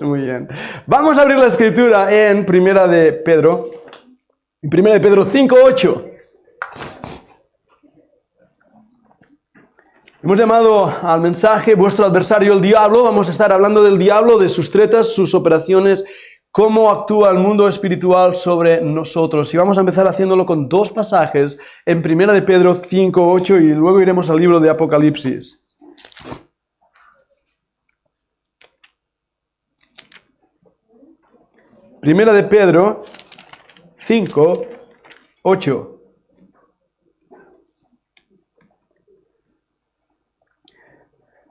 Muy bien. Vamos a abrir la escritura en Primera de Pedro. En Primera de Pedro 5:8. Hemos llamado al mensaje vuestro adversario el diablo. Vamos a estar hablando del diablo, de sus tretas, sus operaciones, cómo actúa el mundo espiritual sobre nosotros. Y vamos a empezar haciéndolo con dos pasajes en Primera de Pedro 5:8 y luego iremos al libro de Apocalipsis. Primera de Pedro 5:8.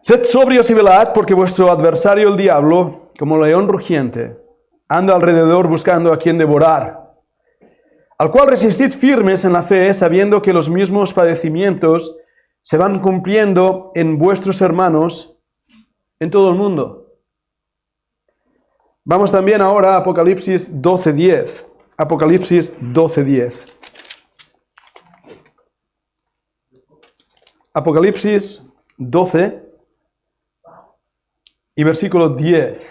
Sed sobrios y velad, porque vuestro adversario el diablo, como león rugiente, anda alrededor buscando a quien devorar, al cual resistid firmes en la fe, sabiendo que los mismos padecimientos se van cumpliendo en vuestros hermanos en todo el mundo. Vamos también ahora a Apocalipsis 12:10. Apocalipsis 12:10. Apocalipsis 12 y versículo 10.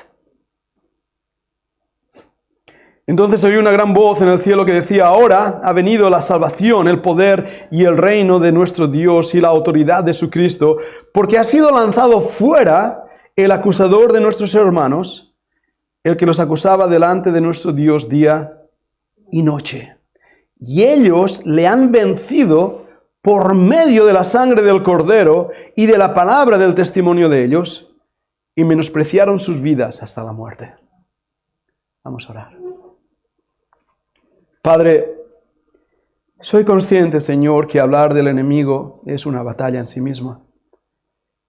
Entonces oí una gran voz en el cielo que decía: ahora ha venido la salvación, el poder y el reino de nuestro Dios y la autoridad de su Cristo, porque ha sido lanzado fuera el acusador de nuestros hermanos, el que los acusaba delante de nuestro Dios día y noche. Y ellos le han vencido por medio de la sangre del Cordero y de la palabra del testimonio de ellos, y menospreciaron sus vidas hasta la muerte. Vamos a orar. Padre, soy consciente, Señor, que hablar del enemigo es una batalla en sí misma.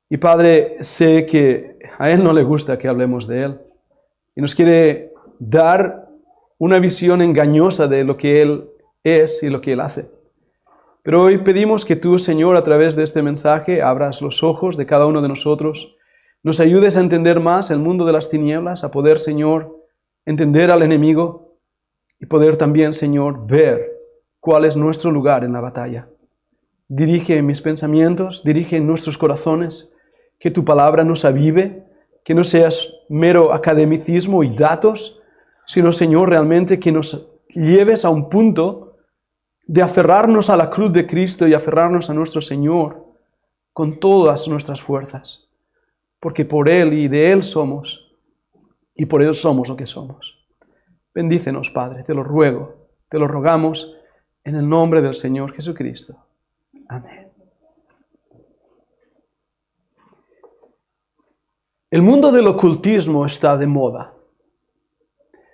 Y Padre, sé que a Él no le gusta que hablemos de Él. Y nos quiere dar una visión engañosa de lo que Él es y lo que Él hace. Pero hoy pedimos que tú, Señor, a través de este mensaje, abras los ojos de cada uno de nosotros, nos ayudes a entender más el mundo de las tinieblas, a poder, Señor, entender al enemigo y poder también, Señor, ver cuál es nuestro lugar en la batalla. Dirige mis pensamientos, dirige nuestros corazones, que tu palabra nos avive, que no seas mero academicismo y datos, sino, Señor, realmente que nos lleves a un punto de aferrarnos a la cruz de Cristo y aferrarnos a nuestro Señor con todas nuestras fuerzas, porque por Él y de Él somos, y por Él somos lo que somos. Bendícenos, Padre, te lo ruego, te lo rogamos en el nombre del Señor Jesucristo. Amén. El mundo del ocultismo está de moda.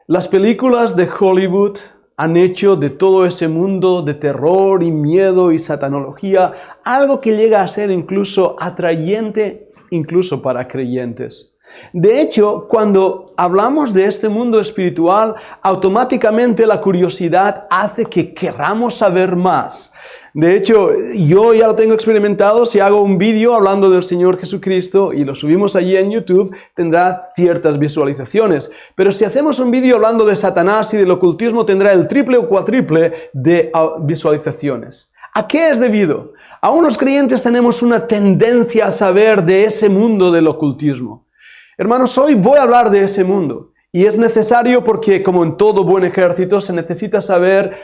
Las películas de Hollywood han hecho de todo ese mundo de terror y miedo y satanología algo que llega a ser incluso atrayente, incluso para creyentes. De hecho, cuando hablamos de este mundo espiritual, automáticamente la curiosidad hace que queramos saber más. De hecho, yo ya lo tengo experimentado. Si hago un vídeo hablando del Señor Jesucristo y lo subimos allí en YouTube, tendrá ciertas visualizaciones. Pero si hacemos un vídeo hablando de Satanás y del ocultismo, tendrá el triple o cuatriple de visualizaciones. ¿A qué es debido? A unos creyentes tenemos una tendencia a saber de ese mundo del ocultismo. Hermanos, hoy voy a hablar de ese mundo. Y es necesario porque, como en todo buen ejército, se necesita saber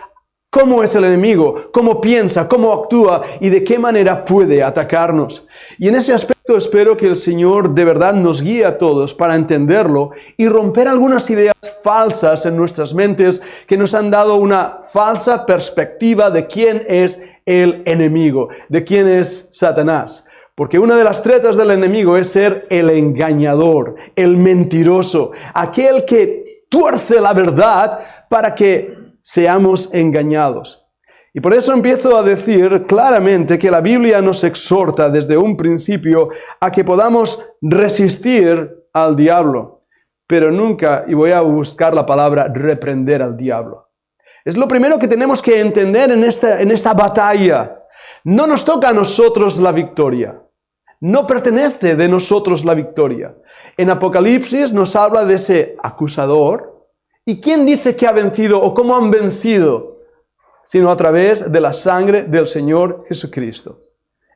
cómo es el enemigo, cómo piensa, cómo actúa y de qué manera puede atacarnos. Y en ese aspecto espero que el Señor de verdad nos guíe a todos para entenderlo y romper algunas ideas falsas en nuestras mentes que nos han dado una falsa perspectiva de quién es el enemigo, de quién es Satanás. Porque una de las tretas del enemigo es ser el engañador, el mentiroso, aquel que tuerce la verdad para que seamos engañados. Y por eso empiezo a decir claramente que la Biblia nos exhorta desde un principio a que podamos resistir al diablo, pero nunca, y voy a buscar la palabra, reprender al diablo. Es lo primero que tenemos que entender en esta batalla. No nos toca a nosotros la victoria. No pertenece de nosotros la victoria. En Apocalipsis nos habla de ese acusador. ¿Y quién dice que ha vencido o cómo han vencido? Sino a través de la sangre del Señor Jesucristo.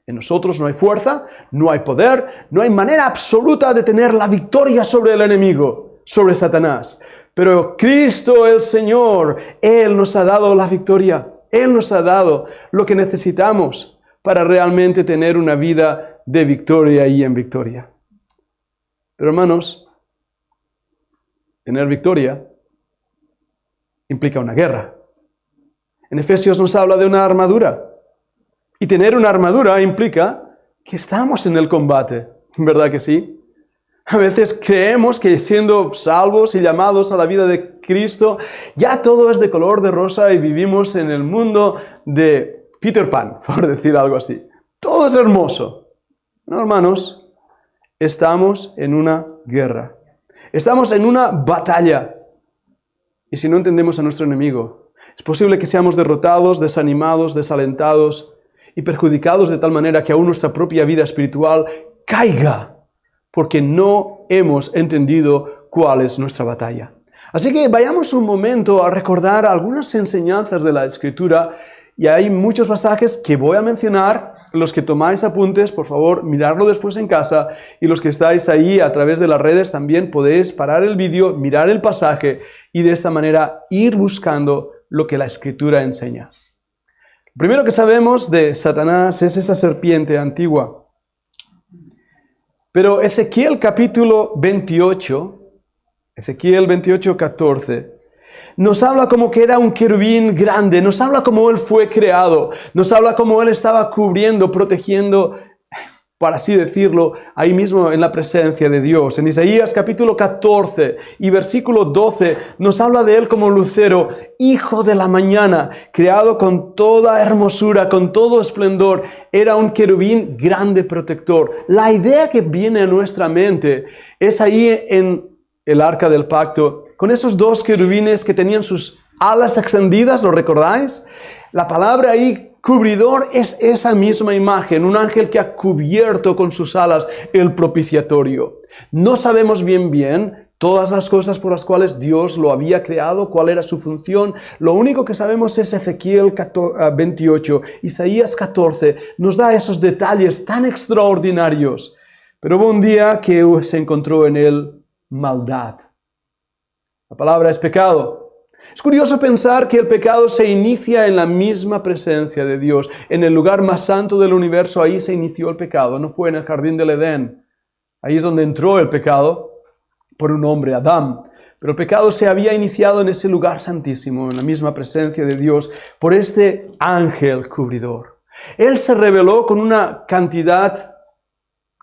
En nosotros no hay fuerza, no hay poder, no hay manera absoluta de tener la victoria sobre el enemigo. sobre Satanás. Pero Cristo el Señor, Él nos ha dado la victoria. Él nos ha dado lo que necesitamos para realmente tener una vida de victoria y en victoria. Pero hermanos, tener victoria implica una guerra. En Efesios nos habla de una armadura. Y tener una armadura implica que estamos en el combate, ¿verdad que sí? A veces creemos que siendo salvos y llamados a la vida de Cristo, ya todo es de color de rosa y vivimos en el mundo de Peter Pan, por decir algo así. Todo es hermoso. No, hermanos, estamos en una guerra. Estamos en una batalla. Y si no entendemos a nuestro enemigo, es posible que seamos derrotados, desanimados, desalentados y perjudicados de tal manera que aún nuestra propia vida espiritual caiga, porque no hemos entendido cuál es nuestra batalla. Así que vayamos un momento a recordar algunas enseñanzas de la Escritura, y hay muchos pasajes que voy a mencionar. Los que tomáis apuntes, por favor, miradlo después en casa, y los que estáis ahí a través de las redes también podéis parar el vídeo, mirar el pasaje y de esta manera ir buscando lo que la Escritura enseña. Lo primero que sabemos de Satanás es esa serpiente antigua. Pero Ezequiel capítulo 28, Ezequiel 28, 14, nos habla como que era un querubín grande, nos habla como él fue creado, nos habla como él estaba cubriendo, protegiendo, por así decirlo, ahí mismo en la presencia de Dios. En Isaías capítulo 14 y versículo 12 nos habla de él como lucero, hijo de la mañana, creado con toda hermosura, con todo esplendor. Era un querubín grande protector. La idea que viene a nuestra mente es ahí en el arca del pacto, con esos dos querubines que tenían sus alas extendidas, ¿lo recordáis? La palabra ahí, cubridor, es esa misma imagen, un ángel que ha cubierto con sus alas el propiciatorio. No sabemos bien todas las cosas por las cuales Dios lo había creado, cuál era su función. Lo único que sabemos es Ezequiel 28, Isaías 14, nos da esos detalles tan extraordinarios. Pero hubo un día que se encontró en él maldad. La palabra es pecado. Es curioso pensar que el pecado se inicia en la misma presencia de Dios. En el lugar más santo del universo, ahí se inició el pecado. No fue en el jardín del Edén. Ahí es donde entró el pecado por un hombre, Adán. Pero el pecado se había iniciado en ese lugar santísimo, en la misma presencia de Dios, por este ángel cubridor. Él se reveló con una cantidad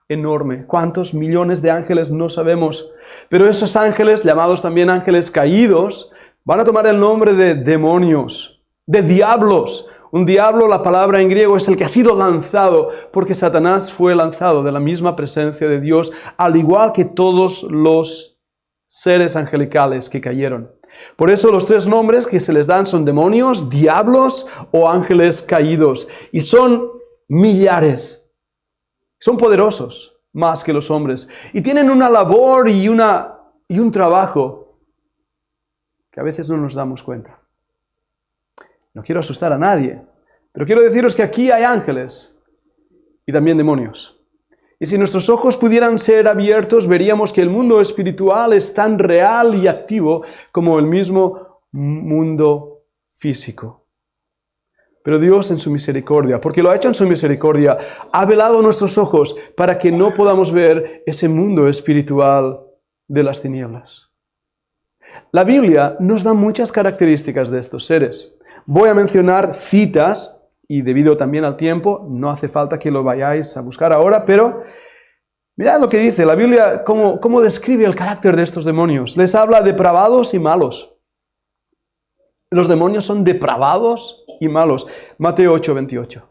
enorme. ¿Cuántos millones de ángeles? No sabemos. Pero esos ángeles, llamados también ángeles caídos, van a tomar el nombre de demonios, de diablos. Un diablo, la palabra en griego, es el que ha sido lanzado, porque Satanás fue lanzado de la misma presencia de Dios, al igual que todos los seres angelicales que cayeron. Por eso los tres nombres que se les dan son demonios, diablos o ángeles caídos. Y son millares. Son poderosos, más que los hombres. Y tienen una labor y un trabajo que a veces no nos damos cuenta. No quiero asustar a nadie, pero quiero deciros que aquí hay ángeles y también demonios. Y si nuestros ojos pudieran ser abiertos, veríamos que el mundo espiritual es tan real y activo como el mismo mundo físico. Pero Dios en su misericordia, porque lo ha hecho en su misericordia, ha velado nuestros ojos para que no podamos ver ese mundo espiritual de las tinieblas. La Biblia nos da muchas características de estos seres. Voy a mencionar citas, y debido también al tiempo, no hace falta que lo vayáis a buscar ahora, pero mirad lo que dice la Biblia, cómo describe el carácter de estos demonios. Les habla depravados y malos. Los demonios son depravados y malos. Mateo 8, 28.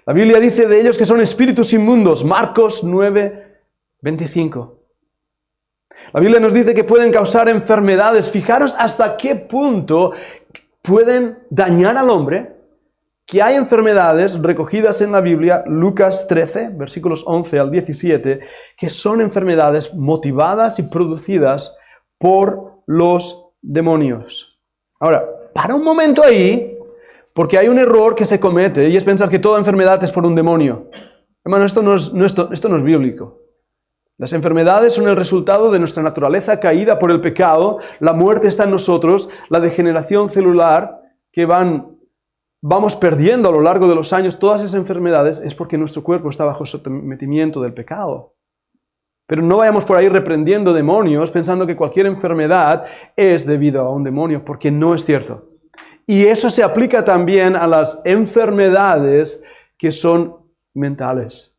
La Biblia dice de ellos que son espíritus inmundos. Marcos 9, 25. La Biblia nos dice que pueden causar enfermedades. Fijaros hasta qué punto pueden dañar al hombre, que hay enfermedades recogidas en la Biblia, Lucas 13, versículos 11 al 17, que son enfermedades motivadas y producidas por los demonios. Ahora, para un momento ahí, porque hay un error que se comete, y es pensar que toda enfermedad es por un demonio. Hermano, esto no es bíblico. Las enfermedades son el resultado de nuestra naturaleza caída por el pecado, la muerte está en nosotros, la degeneración celular que vamos perdiendo a lo largo de los años, todas esas enfermedades es porque nuestro cuerpo está bajo sometimiento del pecado. Pero no vayamos por ahí reprendiendo demonios pensando que cualquier enfermedad es debido a un demonio, porque no es cierto. Y eso se aplica también a las enfermedades que son mentales,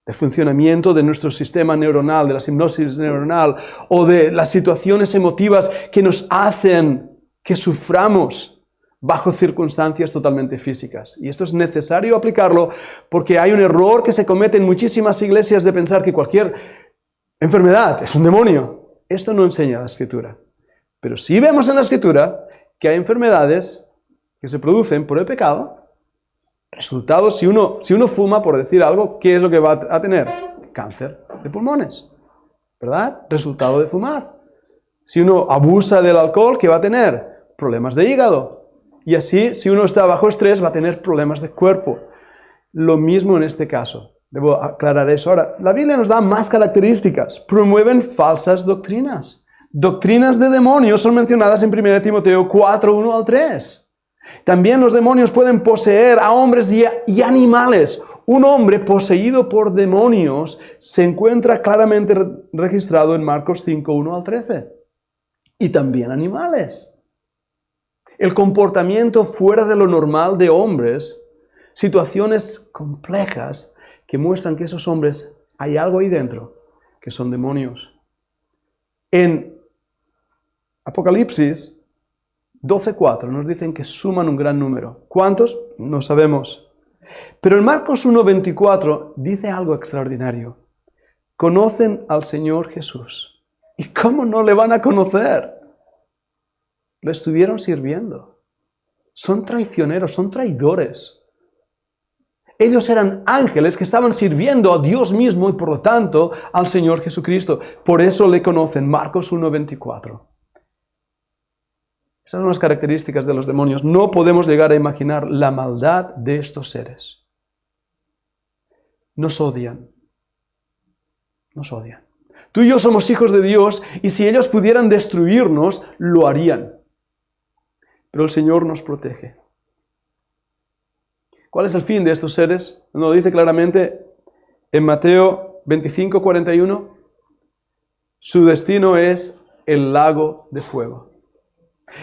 de funcionamiento de nuestro sistema neuronal, de la hipnosis neuronal o de las situaciones emotivas que nos hacen que suframos bajo circunstancias totalmente físicas. Y esto es necesario aplicarlo porque hay un error que se comete en muchísimas iglesias de pensar que cualquier enfermedad es un demonio. Esto no enseña la Escritura. Pero sí vemos en la Escritura que hay enfermedades que se producen por el pecado. Resultados, si uno fuma, por decir algo, ¿qué es lo que va a tener? Cáncer de pulmones, ¿verdad? Resultado de fumar. Si uno abusa del alcohol, ¿qué va a tener? Problemas de hígado. Y así, si uno está bajo estrés, va a tener problemas de cuerpo. Lo mismo en este caso. Debo aclarar eso. Ahora, la Biblia nos da más características. Promueven falsas doctrinas. Doctrinas de demonios son mencionadas en 1 Timoteo 4, 1 al 3. También los demonios pueden poseer a hombres y animales. Un hombre poseído por demonios se encuentra claramente registrado en Marcos 5, 1 al 13. Y también animales. El comportamiento fuera de lo normal de hombres, situaciones complejas que muestran que esos hombres hay algo ahí dentro, que son demonios. En Apocalipsis 12:4 nos dicen que suman un gran número. ¿Cuántos? No sabemos. Pero en Marcos 1:24 dice algo extraordinario. Conocen al Señor Jesús. ¿Y cómo no le van a conocer? Lo estuvieron sirviendo. Son traicioneros, son traidores. Ellos eran ángeles que estaban sirviendo a Dios mismo y por lo tanto al Señor Jesucristo. Por eso le conocen. Marcos 1:24. Esas son las características de los demonios. No podemos llegar a imaginar la maldad de estos seres. Nos odian. Nos odian. Tú y yo somos hijos de Dios y si ellos pudieran destruirnos, lo harían. Pero el Señor nos protege. ¿Cuál es el fin de estos seres? Nos lo dice claramente en Mateo 25:41. Su destino es el lago de fuego.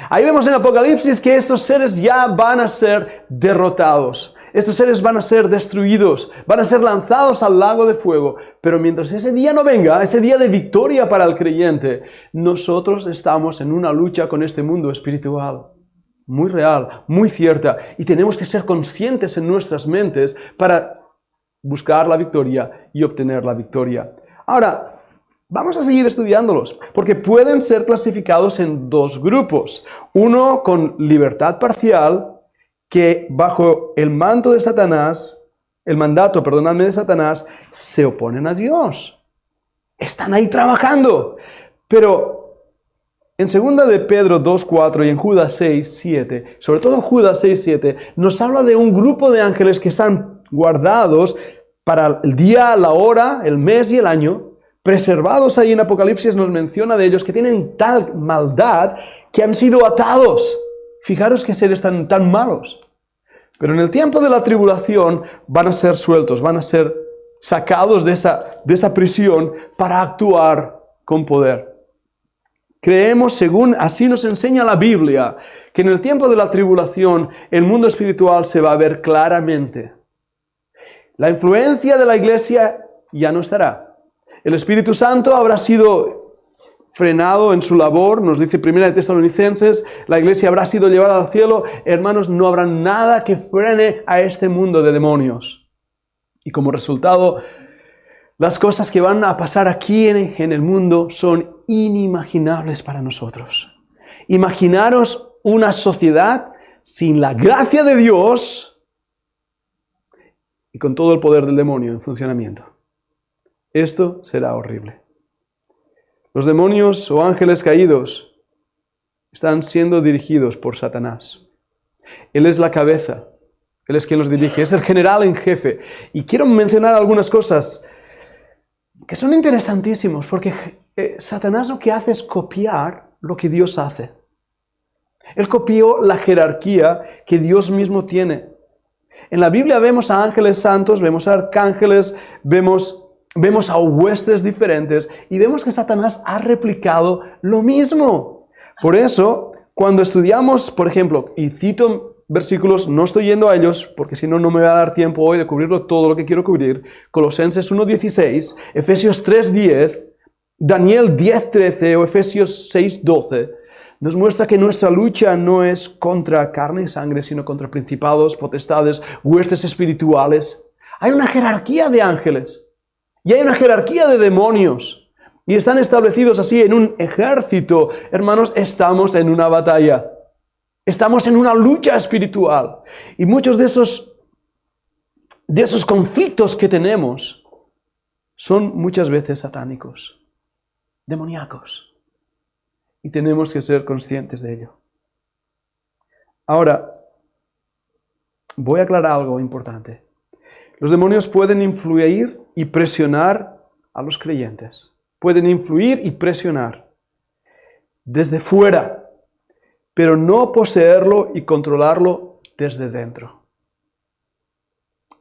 Ahí vemos en Apocalipsis que estos seres ya van a ser derrotados. Estos seres van a ser destruidos, van a ser lanzados al lago de fuego. Pero mientras ese día no venga, ese día de victoria para el creyente, nosotros estamos en una lucha con este mundo espiritual. Muy real, muy cierta. Y tenemos que ser conscientes en nuestras mentes para buscar la victoria y obtener la victoria. Ahora, vamos a seguir estudiándolos, porque pueden ser clasificados en dos grupos. Uno con libertad parcial, que bajo el mandato de Satanás, de Satanás, se oponen a Dios. Están ahí trabajando. Pero en 2 de Pedro 2:4 y en Judas 6:7, sobre todo Judas 6:7, nos habla de un grupo de ángeles que están guardados para el día, la hora, el mes y el año, preservados ahí en Apocalipsis nos menciona de ellos que tienen tal maldad que han sido atados. Fijaros qué seres tan malos. Pero en el tiempo de la tribulación van a ser sueltos, van a ser sacados de esa prisión para actuar con poder. Creemos, según así nos enseña la Biblia, que en el tiempo de la tribulación el mundo espiritual se va a ver claramente. La influencia de la iglesia ya no estará. El Espíritu Santo habrá sido frenado en su labor, nos dice 1 de Tesalonicenses, la iglesia habrá sido llevada al cielo. Hermanos, no habrá nada que frene a este mundo de demonios. Y como resultado, las cosas que van a pasar aquí en el mundo son inimaginables para nosotros. Imaginaros una sociedad sin la gracia de Dios y con todo el poder del demonio en funcionamiento. Esto será horrible. Los demonios o ángeles caídos están siendo dirigidos por Satanás. Él es la cabeza. Él es quien los dirige. Es el general en jefe. Y quiero mencionar algunas cosas que son interesantísimos, porque Satanás lo que hace es copiar lo que Dios hace. Él copió la jerarquía que Dios mismo tiene. En la Biblia vemos a ángeles santos, vemos a arcángeles, vemos a huestes diferentes y vemos que Satanás ha replicado lo mismo. Por eso, cuando estudiamos, por ejemplo, y cito versículos, no estoy yendo a ellos, porque si no, no me va a dar tiempo hoy de cubrirlo todo lo que quiero cubrir. Colosenses 1:16, Efesios 3:10, Daniel 10:13 o Efesios 6:12, nos muestra que nuestra lucha no es contra carne y sangre, sino contra principados, potestades, huestes espirituales. Hay una jerarquía de ángeles y hay una jerarquía de demonios. Y están establecidos así en un ejército. Hermanos, estamos en una batalla. Estamos en una lucha espiritual. Y muchos de esos conflictos que tenemos son muchas veces satánicos, demoníacos. Y tenemos que ser conscientes de ello. Ahora, voy a aclarar algo importante. Los demonios pueden influir y presionar a los creyentes. Pueden influir y presionar desde fuera, pero no poseerlo y controlarlo desde dentro.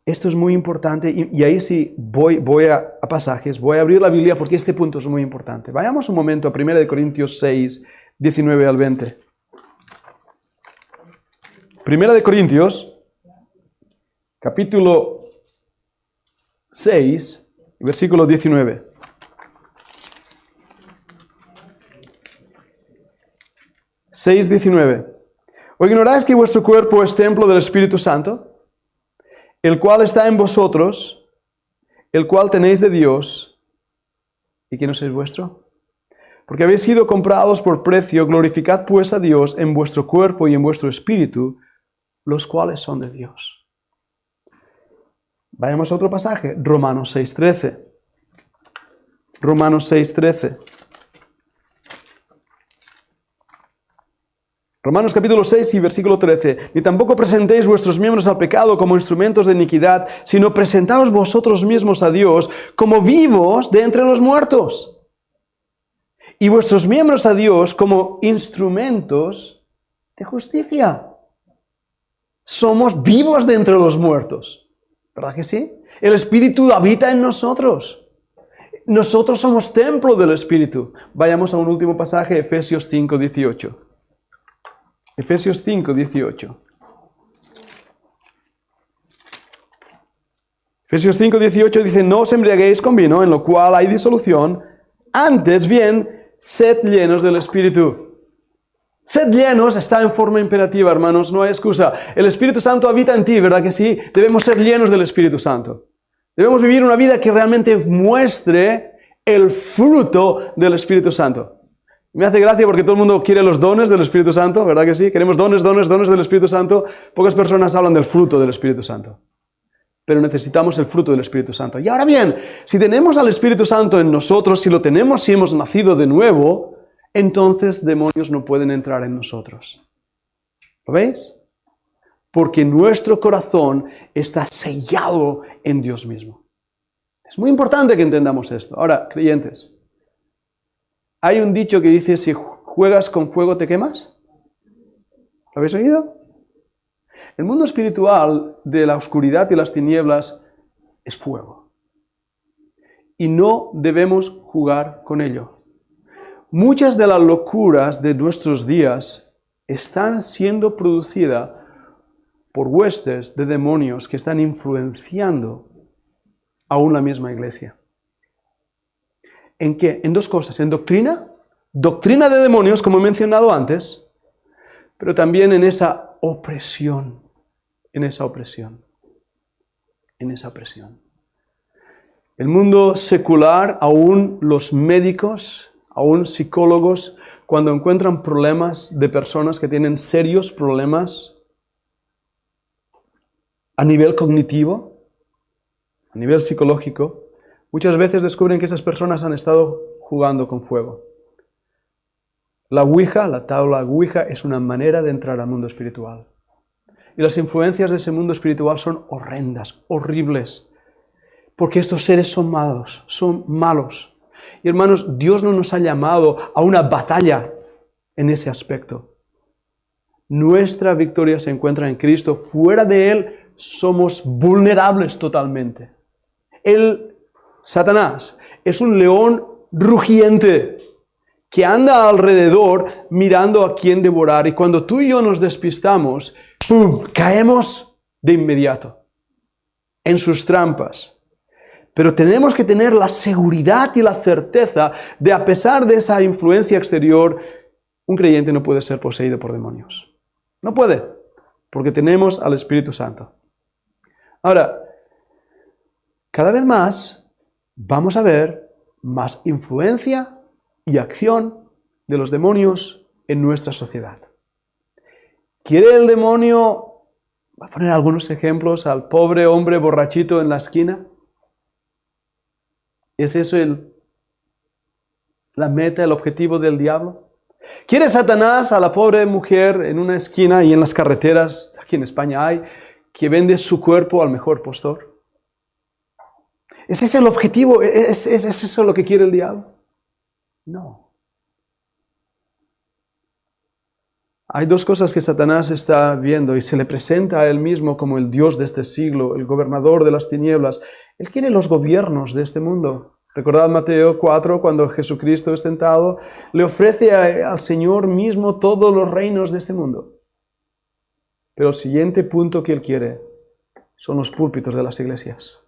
Esto es muy importante y ahí sí voy a pasajes, voy a abrir la Biblia porque este punto es muy importante. Vayamos un momento a 1 Corintios 6, 19 al 20. 1 Corintios, capítulo 6, versículo 19. ¿O ignoráis que vuestro cuerpo es templo del Espíritu Santo, el cual está en vosotros, el cual tenéis de Dios, y que no sois vuestro? Porque habéis sido comprados por precio, glorificad pues a Dios en vuestro cuerpo y en vuestro espíritu, los cuales son de Dios. Vayamos a otro pasaje, Romanos 6:13. Romanos 6:13. Romanos capítulo 6 y versículo 13. Ni tampoco presentéis vuestros miembros al pecado como instrumentos de iniquidad, sino presentaos vosotros mismos a Dios como vivos de entre los muertos. Y vuestros miembros a Dios como instrumentos de justicia. Somos vivos de entre los muertos. ¿Verdad que sí? El Espíritu habita en nosotros. Nosotros somos templo del Espíritu. Vayamos a un último pasaje, Efesios 5:18. Efesios 5:18. Efesios 5:18 dice, no os embriaguéis con vino, en lo cual hay disolución, antes bien, sed llenos del Espíritu. Sed llenos está en forma imperativa, hermanos, no hay excusa. El Espíritu Santo habita en ti, ¿verdad que sí? Debemos ser llenos del Espíritu Santo. Debemos vivir una vida que realmente muestre el fruto del Espíritu Santo. Me hace gracia porque todo el mundo quiere los dones del Espíritu Santo, ¿verdad que sí? Queremos dones del Espíritu Santo. Pocas personas hablan del fruto del Espíritu Santo. Pero necesitamos el fruto del Espíritu Santo. Y ahora bien, si tenemos al Espíritu Santo en nosotros, si lo tenemos, si hemos nacido de nuevo, entonces demonios no pueden entrar en nosotros. ¿Lo veis? Porque nuestro corazón está sellado en Dios mismo. Es muy importante que entendamos esto. Ahora, creyentes, hay un dicho que dice, si juegas con fuego te quemas. ¿Lo habéis oído? El mundo espiritual de la oscuridad y las tinieblas es fuego. Y no debemos jugar con ello. Muchas de las locuras de nuestros días están siendo producidas por huestes de demonios que están influenciando aún la misma iglesia. ¿En qué? En dos cosas. En doctrina de demonios, como he mencionado antes, pero también en esa opresión. El mundo secular, aún los médicos, aún psicólogos, cuando encuentran problemas de personas que tienen serios problemas a nivel cognitivo, a nivel psicológico, muchas veces descubren que esas personas han estado jugando con fuego. La Ouija, la tabla Ouija, es una manera de entrar al mundo espiritual. Y las influencias de ese mundo espiritual son horrendas, horribles. porque estos seres son malos. Y hermanos, Dios no nos ha llamado a una batalla en ese aspecto. Nuestra victoria se encuentra en Cristo. Fuera de Él somos vulnerables totalmente. Satanás, es un león rugiente que anda alrededor mirando a quién devorar. Y cuando tú y yo nos despistamos, ¡pum!, caemos de inmediato en sus trampas. Pero tenemos que tener la seguridad y la certeza de, a pesar de esa influencia exterior, un creyente no puede ser poseído por demonios. No puede, porque tenemos al Espíritu Santo. Ahora, cada vez más vamos a ver más influencia y acción de los demonios en nuestra sociedad. ¿Quiere el demonio, voy a poner algunos ejemplos, al pobre hombre borrachito en la esquina? ¿Es eso la meta, el objetivo del diablo? ¿Quiere Satanás a la pobre mujer en una esquina y en las carreteras, aquí en España hay, que vende su cuerpo al mejor postor? ¿Es ese el objetivo? ¿Es eso lo que quiere el diablo? No. Hay dos cosas que Satanás está viendo y se le presenta a él mismo como el Dios de este siglo, el gobernador de las tinieblas. Él quiere los gobiernos de este mundo. Recordad Mateo 4, cuando Jesucristo es tentado, le ofrece al Señor mismo todos los reinos de este mundo. Pero el siguiente punto que él quiere son los púlpitos de las iglesias.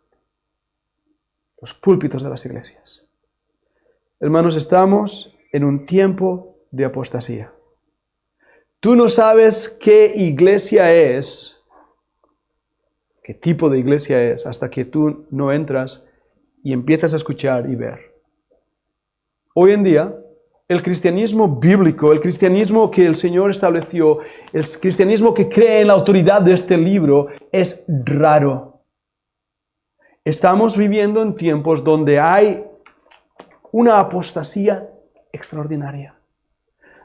Los púlpitos de las iglesias. Hermanos, estamos en un tiempo de apostasía. Tú no sabes qué iglesia es, qué tipo de iglesia es, hasta que tú no entras y empiezas a escuchar y ver. Hoy en día, el cristianismo bíblico, el cristianismo que el Señor estableció, el cristianismo que cree en la autoridad de este libro, es raro. Estamos viviendo en tiempos donde hay una apostasía extraordinaria,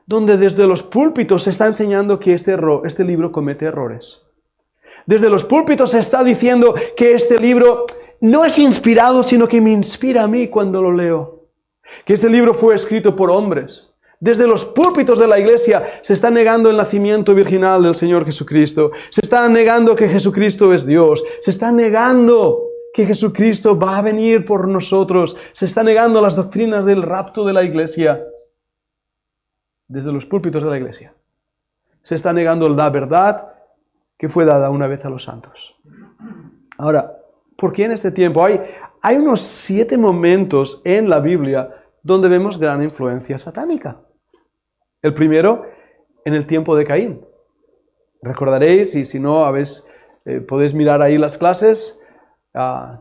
donde desde los púlpitos se está enseñando que este libro comete errores. Desde los púlpitos se está diciendo que este libro no es inspirado, sino que me inspira a mí cuando lo leo. Que este libro fue escrito por hombres. Desde los púlpitos de la iglesia se está negando el nacimiento virginal del Señor Jesucristo. Se está negando que Jesucristo es Dios. Se está negando que Jesucristo va a venir por nosotros. Se está negando las doctrinas del rapto de la iglesia. Desde los púlpitos de la iglesia se está negando la verdad que fue dada una vez a los santos. Ahora, ¿por qué en este tiempo? Hay unos 7 momentos en la Biblia donde vemos gran influencia satánica. El primero, en el tiempo de Caín. Recordaréis, y si no, podéis mirar ahí las clases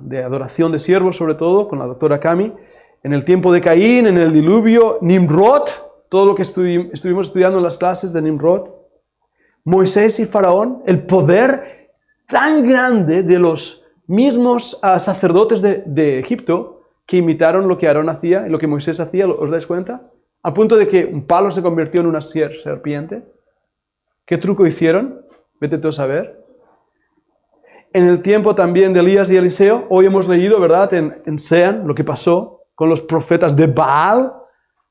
de adoración de siervos, sobre todo, con la doctora Cami. En el tiempo de Caín, en el diluvio, Nimrod, todo lo que estuvimos estudiando en las clases de Nimrod. Moisés y Faraón, el poder tan grande de los mismos sacerdotes de Egipto que imitaron lo que Aarón hacía y lo que Moisés hacía, ¿os dais cuenta? Al punto de que un palo se convirtió en una serpiente. ¿Qué truco hicieron? Vete tú a saber. En el tiempo también de Elías y Eliseo, hoy hemos leído, ¿verdad?, en Sean, lo que pasó con los profetas de Baal,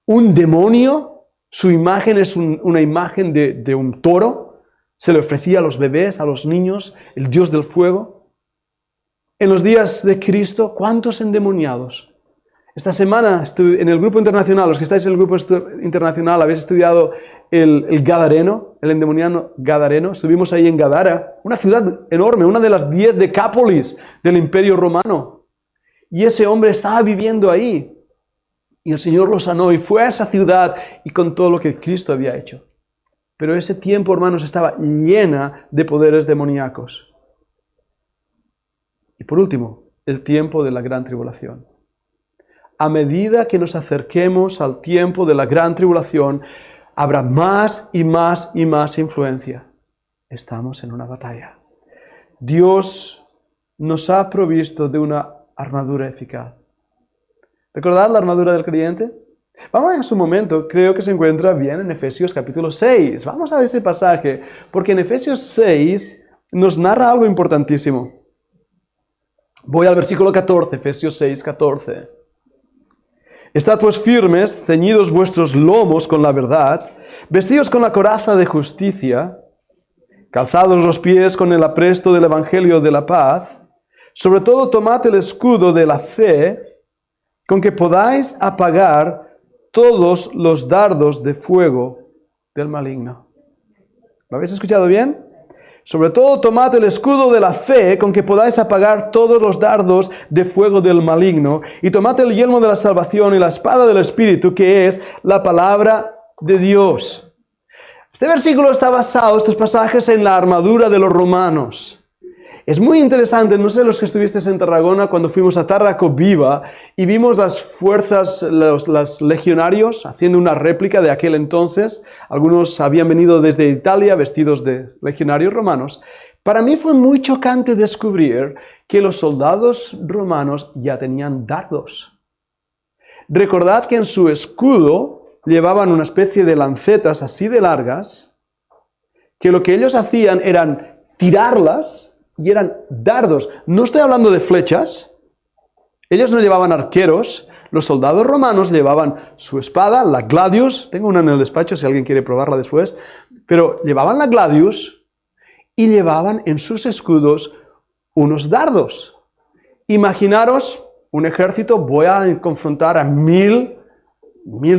un demonio, su imagen es una imagen de un toro, se le ofrecía a los bebés, a los niños, el Dios del fuego. En los días de Cristo, ¿cuántos endemoniados? Esta semana en el grupo internacional, los que estáis en el grupo internacional, habéis estudiado el Gadareno, el endemoniado Gadareno. Estuvimos ahí en Gadara, una ciudad enorme, una de las 10 decápolis del Imperio Romano. Y ese hombre estaba viviendo ahí. Y el Señor lo sanó y fue a esa ciudad y con todo lo que Cristo había hecho. Pero ese tiempo, hermanos, estaba llena de poderes demoníacos. Y por último, el tiempo de la gran tribulación. A medida que nos acerquemos al tiempo de la gran tribulación, habrá más y más y más influencia. Estamos en una batalla. Dios nos ha provisto de una armadura eficaz. ¿Recordad la armadura del creyente? Vamos a su momento, creo que se encuentra bien en Efesios capítulo 6. Vamos a ver ese pasaje, porque en Efesios 6 nos narra algo importantísimo. Voy al versículo 14, Efesios 6, 14. Estad pues firmes, ceñidos vuestros lomos con la verdad, vestidos con la coraza de justicia, calzados los pies con el apresto del evangelio de la paz, sobre todo tomad el escudo de la fe, con que podáis apagar todos los dardos de fuego del maligno. ¿Lo habéis escuchado bien? Sobre todo tomad el escudo de la fe, con que podáis apagar todos los dardos de fuego del maligno, y tomad el yelmo de la salvación y la espada del Espíritu, que es la palabra de Dios. Este versículo está basado, estos pasajes, en la armadura de los romanos. Es muy interesante, no sé los que estuvisteis en Tarragona cuando fuimos a Tarraco Viva y vimos las fuerzas, los legionarios haciendo una réplica de aquel entonces. Algunos habían venido desde Italia vestidos de legionarios romanos. Para mí fue muy chocante descubrir que los soldados romanos ya tenían dardos. Recordad que en su escudo llevaban una especie de lancetas así de largas, que lo que ellos hacían eran tirarlas y eran dardos. No estoy hablando de flechas. Ellos no llevaban arqueros. Los soldados romanos llevaban su espada, la gladius. Tengo una en el despacho si alguien quiere probarla después. Pero llevaban la gladius y llevaban en sus escudos unos dardos. Imaginaros un ejército, voy a confrontar a 1000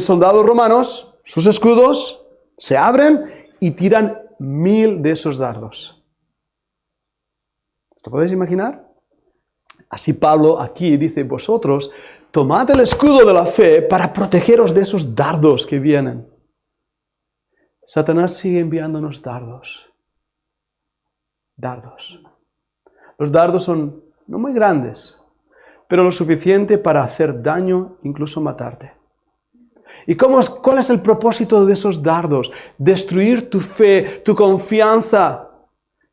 soldados romanos, sus escudos se abren y tiran 1000 de esos dardos. ¿Lo podéis imaginar? Así Pablo aquí dice, vosotros tomad el escudo de la fe para protegeros de esos dardos que vienen. Satanás sigue enviándonos dardos. Dardos. Los dardos son no muy grandes, pero lo suficiente para hacer daño, incluso matarte. ¿Y cuál es el propósito de esos dardos? Destruir tu fe, tu confianza.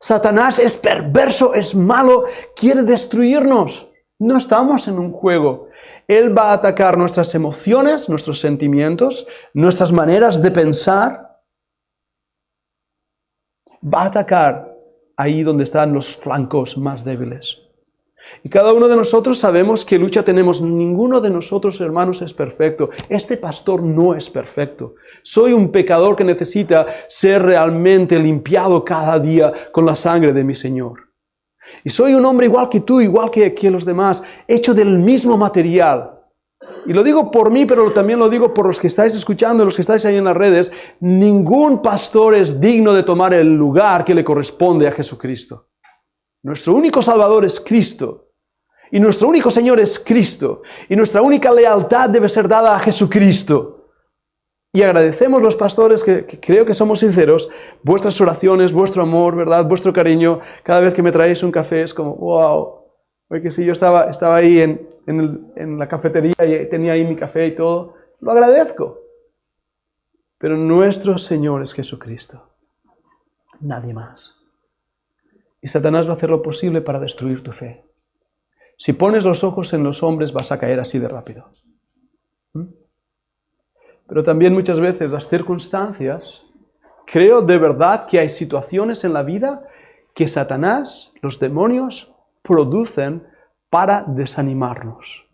Satanás es perverso, es malo, quiere destruirnos. No estamos en un juego. Él va a atacar nuestras emociones, nuestros sentimientos, nuestras maneras de pensar. Va a atacar ahí donde están los flancos más débiles. Y cada uno de nosotros sabemos qué lucha tenemos. Ninguno de nosotros, hermanos, es perfecto. Este pastor no es perfecto. Soy un pecador que necesita ser realmente limpiado cada día con la sangre de mi Señor. Y soy un hombre igual que tú, igual que los demás, hecho del mismo material. Y lo digo por mí, pero también lo digo por los que estáis escuchando, los que estáis ahí en las redes. Ningún pastor es digno de tomar el lugar que le corresponde a Jesucristo. Nuestro único Salvador es Cristo. Y nuestro único Señor es Cristo. Y nuestra única lealtad debe ser dada a Jesucristo. Y agradecemos los pastores que creo que somos sinceros, vuestras oraciones, vuestro amor, ¿verdad? Vuestro cariño. Cada vez que me traéis un café es como, wow. Porque si yo estaba ahí en la cafetería y tenía ahí mi café y todo, lo agradezco. Pero nuestro Señor es Jesucristo. Nadie más. Y Satanás va a hacer lo posible para destruir tu fe. Si pones los ojos en los hombres vas a caer así de rápido. Pero también muchas veces las circunstancias, creo de verdad que hay situaciones en la vida que Satanás, los demonios, producen para desanimarnos.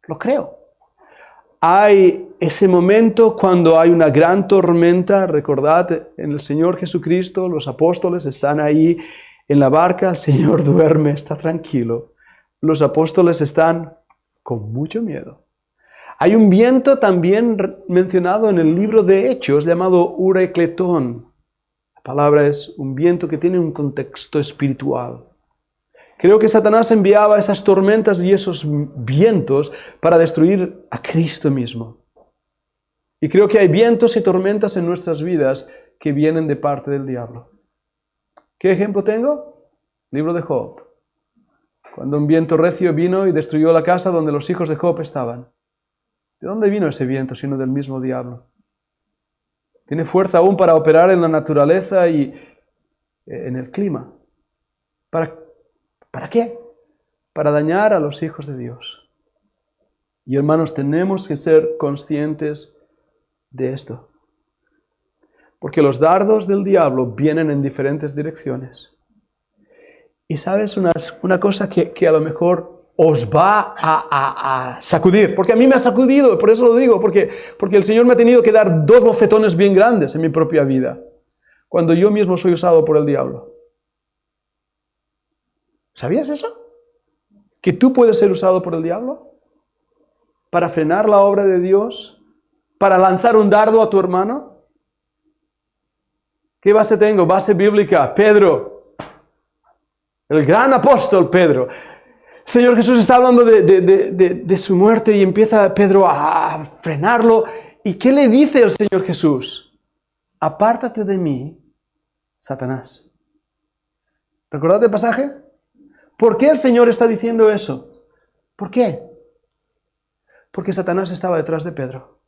Lo creo. Hay ese momento cuando hay una gran tormenta, recordad, en el Señor Jesucristo, los apóstoles están ahí en la barca, el Señor duerme, está tranquilo. Los apóstoles están con mucho miedo. Hay un viento también mencionado en el libro de Hechos llamado Urecletón. La palabra es un viento que tiene un contexto espiritual. Creo que Satanás enviaba esas tormentas y esos vientos para destruir a Cristo mismo. Y creo que hay vientos y tormentas en nuestras vidas que vienen de parte del diablo. ¿Qué ejemplo tengo? Libro de Job. Cuando un viento recio vino y destruyó la casa donde los hijos de Job estaban. ¿De dónde vino ese viento sino del mismo diablo? Tiene fuerza aún para operar en la naturaleza y en el clima. ¿Para qué? Para dañar a los hijos de Dios. Y hermanos, tenemos que ser conscientes de esto. Porque los dardos del diablo vienen en diferentes direcciones. Y sabes una cosa que a lo mejor os va a sacudir, porque a mí me ha sacudido, por eso lo digo, porque el Señor me ha tenido que dar 2 bofetones bien grandes en mi propia vida, cuando yo mismo soy usado por el diablo. ¿Sabías eso? ¿Que tú puedes ser usado por el diablo? ¿Para frenar la obra de Dios? ¿Para lanzar un dardo a tu hermano? ¿Qué base tengo? Base bíblica. Pedro, el gran apóstol Pedro. El Señor Jesús está hablando de su muerte y empieza Pedro a frenarlo. ¿Y qué le dice el Señor Jesús? Apártate de mí, Satanás. ¿Recordad el pasaje? ¿Por qué el Señor está diciendo eso? ¿Por qué? Porque Satanás estaba detrás de Pedro,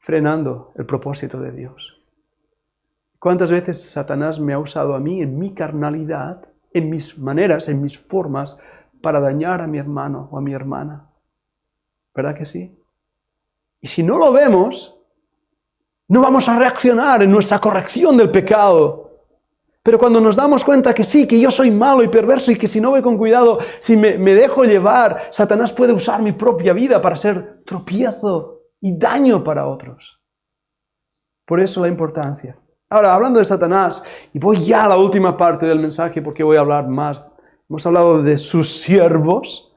frenando el propósito de Dios. ¿Cuántas veces Satanás me ha usado a mí en mi carnalidad, en mis maneras, en mis formas, para dañar a mi hermano o a mi hermana? ¿Verdad que sí? Y si no lo vemos, no vamos a reaccionar en nuestra corrección del pecado. Pero cuando nos damos cuenta que sí, que yo soy malo y perverso y que si no voy con cuidado, si me dejo llevar, Satanás puede usar mi propia vida para ser tropiezo y daño para otros. Por eso la importancia. Ahora, hablando de Satanás, y voy ya a la última parte del mensaje porque voy a hablar más. Hemos hablado de sus siervos,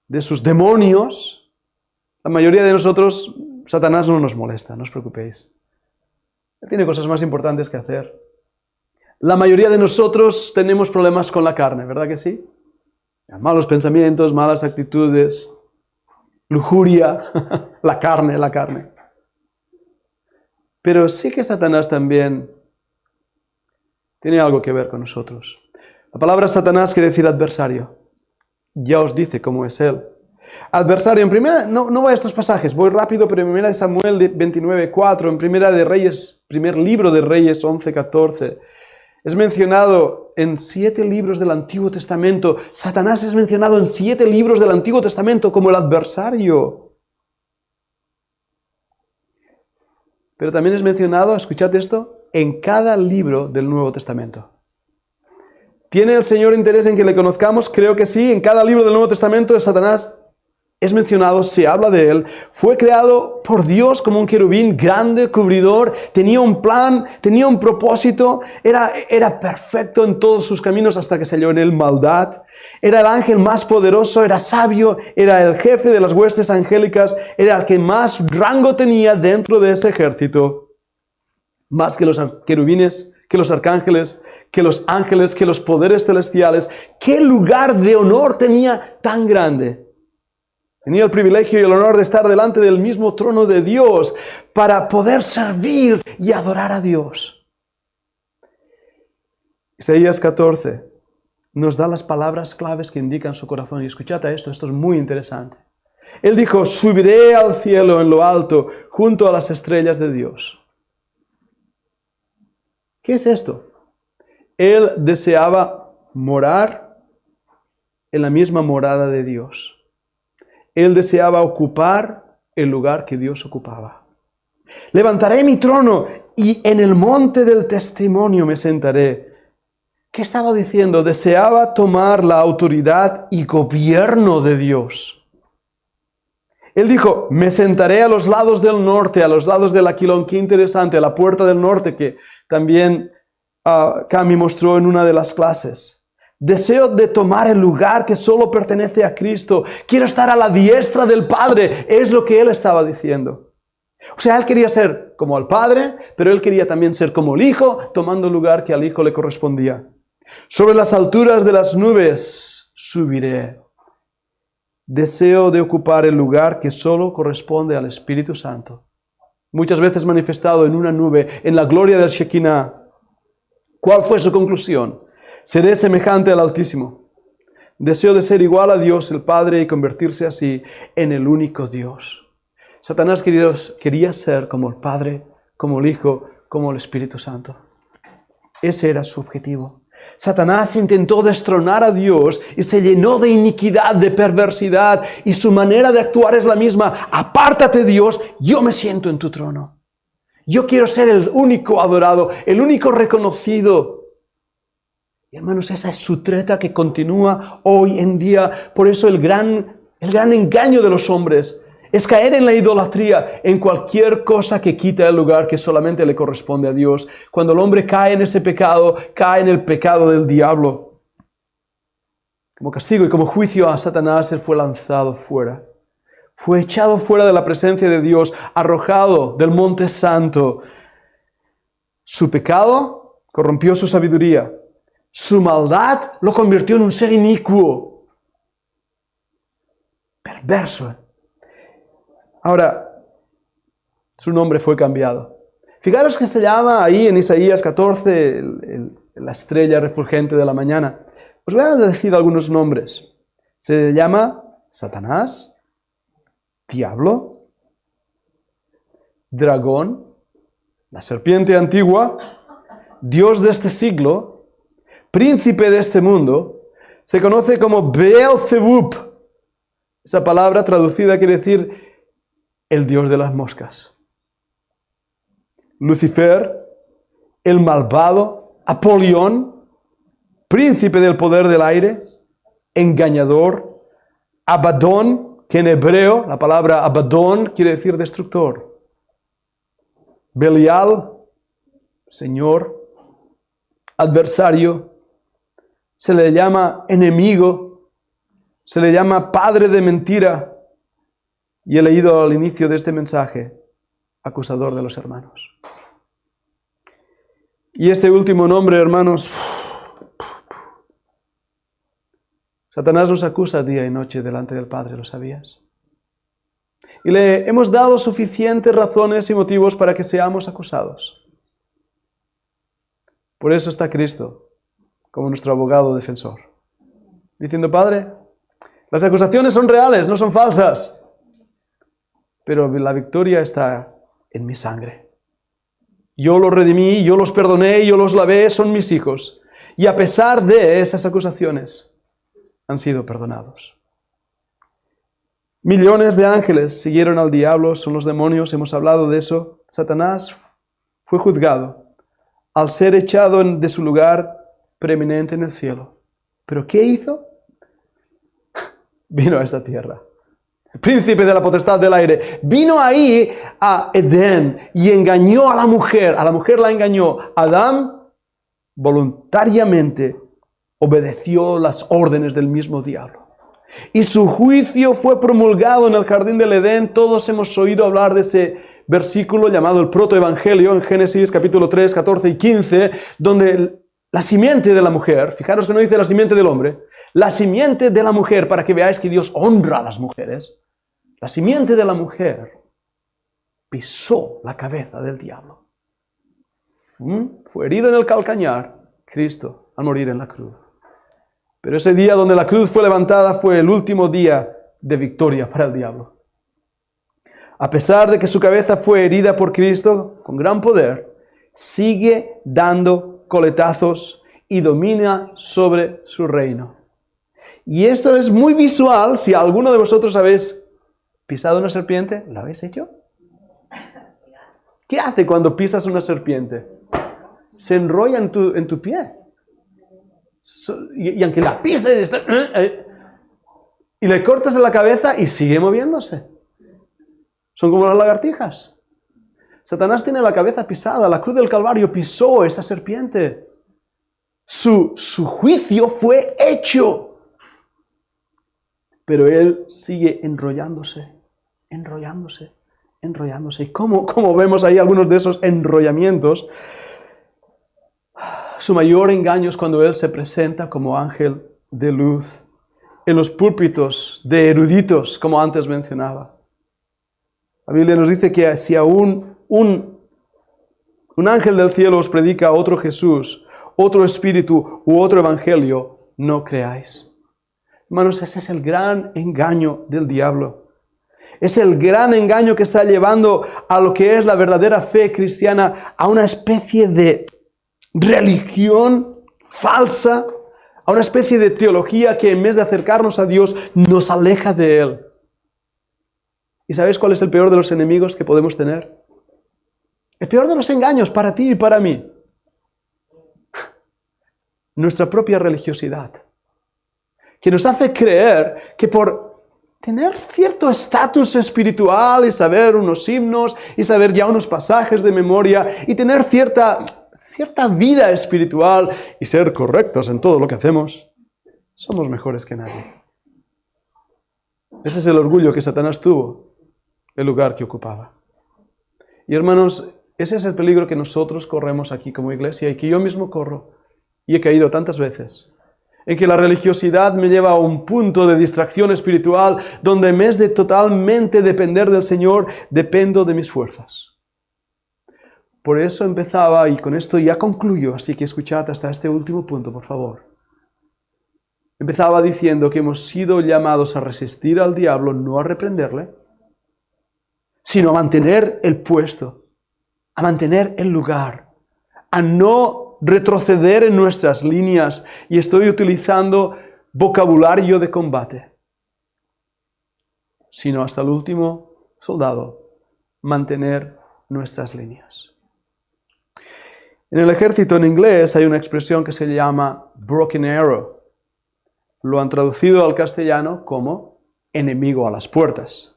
de sus demonios. La mayoría de nosotros, Satanás no nos molesta, no os preocupéis. Él tiene cosas más importantes que hacer. La mayoría de nosotros tenemos problemas con la carne, ¿verdad que sí? Malos pensamientos, malas actitudes, lujuria, la carne. Pero sí que Satanás también tiene algo que ver con nosotros. La palabra Satanás quiere decir adversario. Ya os dice cómo es él. Adversario, en primera, no voy a estos pasajes, voy rápido, pero en primera de Samuel 29:4, en primera de Reyes, primer libro de Reyes 11:14, es mencionado en 7 libros del Antiguo Testamento. Satanás es mencionado en 7 libros del Antiguo Testamento como el adversario. Pero también es mencionado, escuchad esto, en cada libro del Nuevo Testamento. ¿Tiene el Señor interés en que le conozcamos? Creo que sí. En cada libro del Nuevo Testamento de Satanás es mencionado, se habla de él. Fue creado por Dios como un querubín grande, cubridor. Tenía un plan, tenía un propósito. Era perfecto en todos sus caminos hasta que salió en él maldad. Era el ángel más poderoso, era sabio, era el jefe de las huestes angélicas, era el que más rango tenía dentro de ese ejército. Más que los querubines, que los arcángeles, que los ángeles, que los poderes celestiales. ¿Qué lugar de honor tenía tan grande? Tenía el privilegio y el honor de estar delante del mismo trono de Dios para poder servir y adorar a Dios. Isaías 14 nos da las palabras claves que indican su corazón. Y escuchad a esto es muy interesante. Él dijo, subiré al cielo en lo alto, junto a las estrellas de Dios. ¿Qué es esto? Él deseaba morar en la misma morada de Dios. Él deseaba ocupar el lugar que Dios ocupaba. Levantaré mi trono y en el monte del testimonio me sentaré. ¿Qué estaba diciendo? Deseaba tomar la autoridad y gobierno de Dios. Él dijo, me sentaré a los lados del norte, a los lados del Aquilón. Qué interesante, a la puerta del norte que también Cami mostró en una de las clases. Deseo de tomar el lugar que solo pertenece a Cristo. Quiero estar a la diestra del Padre. Es lo que él estaba diciendo. O sea, él quería ser como el Padre, pero él quería también ser como el Hijo, tomando el lugar que al Hijo le correspondía. Sobre las alturas de las nubes subiré. Deseo de ocupar el lugar que solo corresponde al Espíritu Santo. Muchas veces manifestado en una nube, en la gloria del Shekinah. ¿Cuál fue su conclusión? Seré semejante al Altísimo. Deseo de ser igual a Dios el Padre y convertirse así en el único Dios. Satanás quería ser como el Padre, como el Hijo, como el Espíritu Santo. Ese era su objetivo. Satanás intentó destronar a Dios y se llenó de iniquidad, de perversidad, y su manera de actuar es la misma. Apártate, Dios, yo me siento en tu trono. Yo quiero ser el único adorado, el único reconocido. Y hermanos, esa es su treta que continúa hoy en día. Por eso el gran engaño de los hombres es caer en la idolatría, en cualquier cosa que quita el lugar que solamente le corresponde a Dios. Cuando el hombre cae en ese pecado, cae en el pecado del diablo. Como castigo y como juicio a Satanás, él fue lanzado fuera. Fue echado fuera de la presencia de Dios, arrojado del monte santo. Su pecado corrompió su sabiduría. Su maldad lo convirtió en un ser inicuo, perverso. Ahora, su nombre fue cambiado. Fijaros que se llama ahí en Isaías 14 la estrella refulgente de la mañana. Os voy a decir algunos nombres. Se llama Satanás, Diablo, Dragón, la serpiente antigua, Dios de este siglo, príncipe de este mundo. Se conoce como Beelzebub. Esa palabra traducida quiere decir el dios de las moscas. Lucifer, el malvado, Apolión, príncipe del poder del aire, engañador, Abadón, que en hebreo la palabra Abadón quiere decir destructor. Belial, señor, adversario, se le llama enemigo, se le llama padre de mentira, y he leído al inicio de este mensaje, acusador de los hermanos. Y este último nombre, hermanos, Satanás nos acusa día y noche delante del Padre, ¿lo sabías? Y le hemos dado suficientes razones y motivos para que seamos acusados. Por eso está Cristo como nuestro abogado defensor, diciendo: Padre, las acusaciones son reales, no son falsas, pero la victoria está en mi sangre. Yo los redimí, yo los perdoné, yo los lavé, son mis hijos. Y a pesar de esas acusaciones, han sido perdonados. Millones de ángeles siguieron al diablo, son los demonios, hemos hablado de eso. Satanás fue juzgado al ser echado de su lugar preeminente en el cielo. ¿Pero qué hizo? Vino a esta tierra. El príncipe de la potestad del aire. Vino ahí a Edén y engañó a la mujer. A la mujer la engañó. Adán voluntariamente obedeció las órdenes del mismo diablo. Y su juicio fue promulgado en el jardín del Edén. Todos hemos oído hablar de ese versículo llamado el protoevangelio en Génesis capítulo 3, 14 y 15, donde la simiente de la mujer, fijaros que no dice la simiente del hombre, la simiente de la mujer, para que veáis que Dios honra a las mujeres, la simiente de la mujer pisó la cabeza del diablo. Fue herido en el calcañar, Cristo, al morir en la cruz. Pero ese día donde la cruz fue levantada fue el último día de victoria para el diablo. A pesar de que su cabeza fue herida por Cristo con gran poder, sigue dando coletazos y domina sobre su reino. Y esto es muy visual. Si alguno de vosotros habéis pisado una serpiente, ¿lo habéis hecho? ¿Qué hace cuando pisas una serpiente? Se enrolla en tu pie. Y aunque la pises y le cortas en la cabeza y sigue moviéndose. Son como las lagartijas. Satanás tiene la cabeza pisada. La cruz del Calvario pisó esa serpiente. Su juicio fue hecho. Pero él sigue enrollándose. Y como vemos ahí algunos de esos enrollamientos, su mayor engaño es cuando él se presenta como ángel de luz en los púlpitos de eruditos, como antes mencionaba. La Biblia nos dice que si aún un ángel del cielo os predica otro Jesús, otro espíritu u otro evangelio, no creáis. Hermanos, ese es el gran engaño del diablo. Es el gran engaño que está llevando a lo que es la verdadera fe cristiana, a una especie de religión falsa, a una especie de teología que en vez de acercarnos a Dios, nos aleja de Él. ¿Y sabéis cuál es el peor de los enemigos que podemos tener? El peor de los engaños para ti y para mí nuestra propia religiosidad, que nos hace creer que por tener cierto estatus espiritual y saber unos himnos y saber ya unos pasajes de memoria y tener cierta vida espiritual y ser correctos en todo lo que hacemos, somos mejores que nadie. Ese es el orgullo que Satanás tuvo, el lugar que ocupaba. Y hermanos, ese es el peligro que nosotros corremos aquí como iglesia y que yo mismo corro y he caído tantas veces. En que la religiosidad me lleva a un punto de distracción espiritual donde en vez de totalmente depender del Señor, dependo de mis fuerzas. Por eso empezaba, y con esto ya concluyo, así que escuchad hasta este último punto, por favor. Empezaba diciendo que hemos sido llamados a resistir al diablo, no a reprenderle, sino a mantener el puesto, a mantener el lugar, a no retroceder en nuestras líneas, y estoy utilizando vocabulario de combate, sino hasta el último soldado, mantener nuestras líneas. En el ejército en inglés hay una expresión que se llama broken arrow. Lo han traducido al castellano como enemigo a las puertas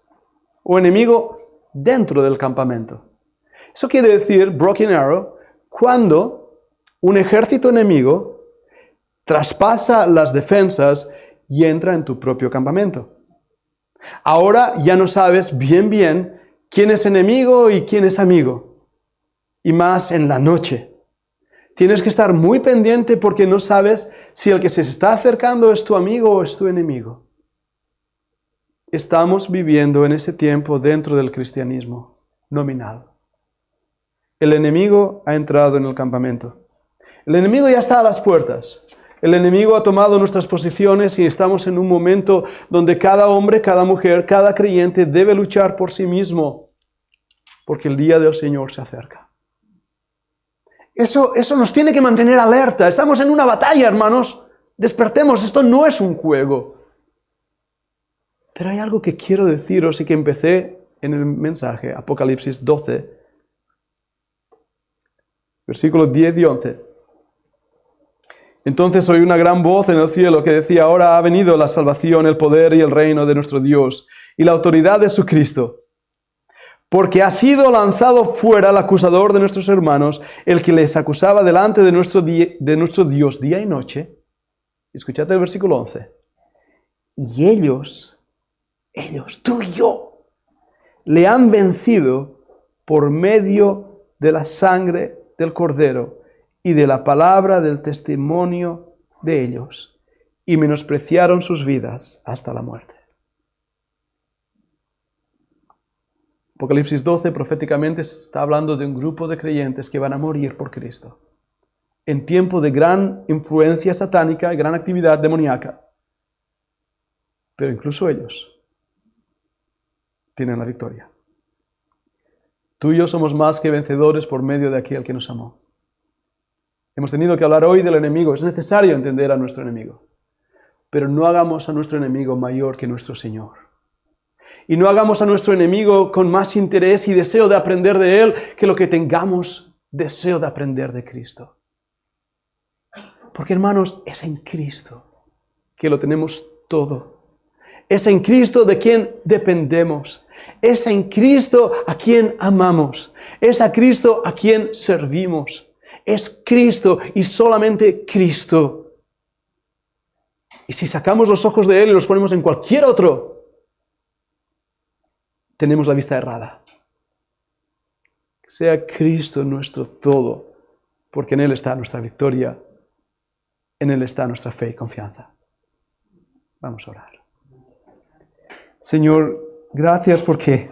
o enemigo dentro del campamento. Eso quiere decir, broken arrow, cuando un ejército enemigo traspasa las defensas y entra en tu propio campamento. Ahora ya no sabes bien quién es enemigo y quién es amigo. Y más en la noche. Tienes que estar muy pendiente porque no sabes si el que se está acercando es tu amigo o es tu enemigo. Estamos viviendo en ese tiempo dentro del cristianismo nominal. El enemigo ha entrado en el campamento. El enemigo ya está a las puertas. El enemigo ha tomado nuestras posiciones y estamos en un momento donde cada hombre, cada mujer, cada creyente debe luchar por sí mismo, porque el día del Señor se acerca. Eso nos tiene que mantener alerta. Estamos en una batalla, hermanos. Despertemos, esto no es un juego. Pero hay algo que quiero deciros y que empecé en el mensaje, Apocalipsis 12, versículos 10 y 11. Entonces oí una gran voz en el cielo que decía: ahora ha venido la salvación, el poder y el reino de nuestro Dios y la autoridad de su Cristo. Porque ha sido lanzado fuera el acusador de nuestros hermanos, el que les acusaba delante de nuestro Dios día y noche. Escuchad el versículo 11. Y ellos, tú y yo, le han vencido por medio de la sangre del Cordero y de la palabra del testimonio de ellos, y menospreciaron sus vidas hasta la muerte. Apocalipsis 12 proféticamente está hablando de un grupo de creyentes que van a morir por Cristo, en tiempo de gran influencia satánica y gran actividad demoníaca. Pero incluso ellos tienen la victoria. Tú y yo somos más que vencedores por medio de aquel que nos amó. Hemos tenido que hablar hoy del enemigo. Es necesario entender a nuestro enemigo. Pero no hagamos a nuestro enemigo mayor que nuestro Señor. Y no hagamos a nuestro enemigo con más interés y deseo de aprender de él que lo que tengamos deseo de aprender de Cristo. Porque, hermanos, es en Cristo que lo tenemos todo. Es en Cristo de quien dependemos. Es en Cristo a quien amamos. Es a Cristo a quien servimos. Es Cristo y solamente Cristo. Y si sacamos los ojos de Él y los ponemos en cualquier otro, tenemos la vista errada. Sea Cristo nuestro todo, porque en Él está nuestra victoria, en Él está nuestra fe y confianza. Vamos a orar. Señor, gracias porque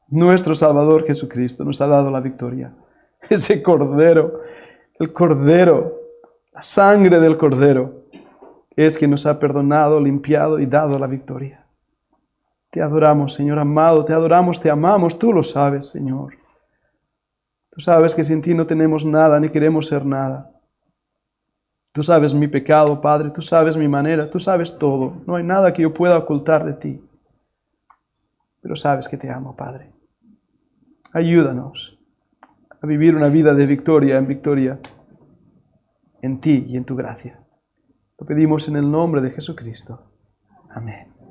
nuestro Salvador Jesucristo nos ha dado la victoria. Ese Cordero, el Cordero, la sangre del Cordero, es quien nos ha perdonado, limpiado y dado la victoria. Te adoramos, Señor amado, te adoramos, te amamos, tú lo sabes, Señor. Tú sabes que sin ti no tenemos nada, ni queremos ser nada. Tú sabes mi pecado, Padre, tú sabes mi manera, tú sabes todo. No hay nada que yo pueda ocultar de ti. Pero sabes que te amo, Padre. Ayúdanos a vivir una vida de victoria en victoria. en ti y en tu gracia. Lo pedimos en el nombre de Jesucristo. Amén.